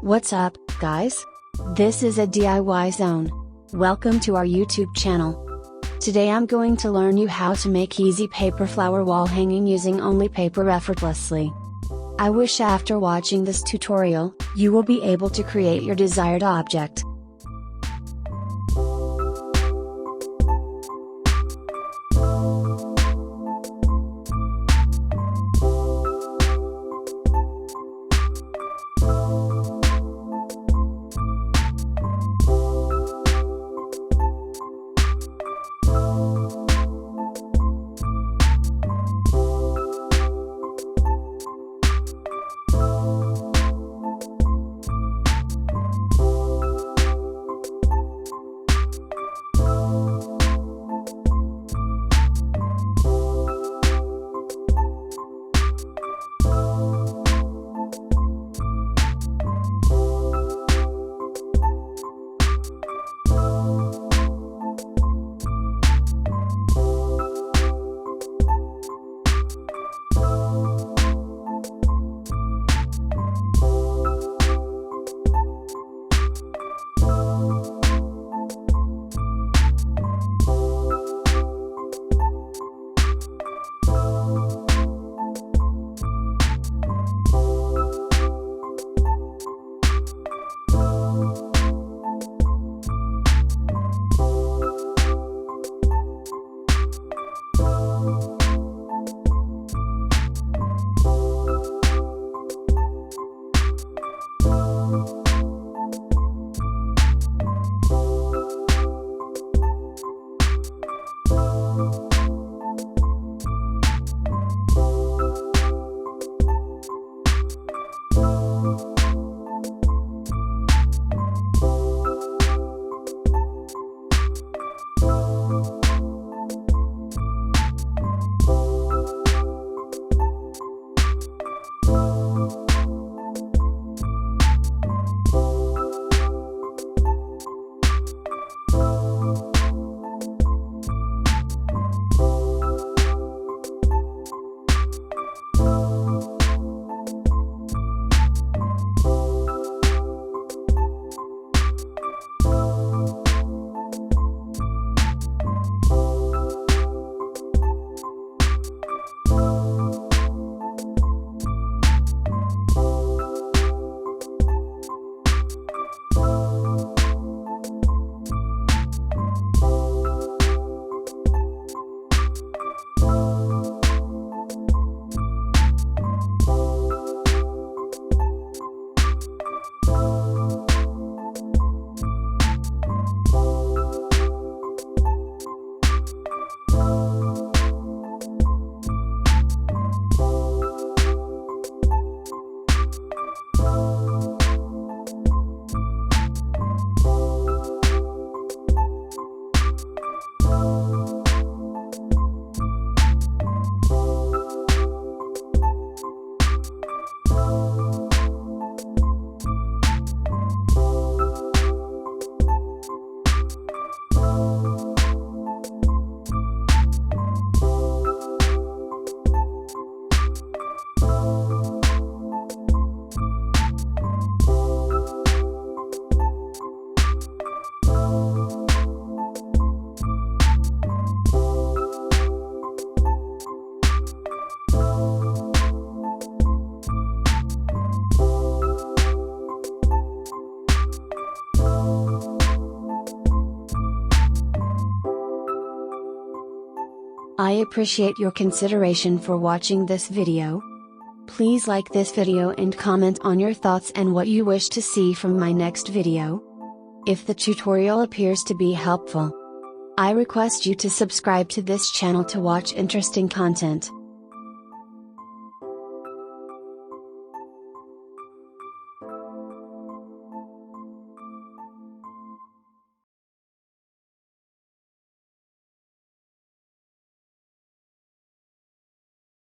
What's up, guys? This is a DIY zone. Welcome to our YouTube channel. Today I'm going to learn you how to make easy paper flower wall hanging using only paper effortlessly. I wish after watching this tutorial, you will be able to create your desired object. I appreciate your consideration for watching this video. Please like this video and comment on your thoughts and what you wish to see from my next video. If the tutorial appears to be helpful, I request you to subscribe to this channel to watch interesting content.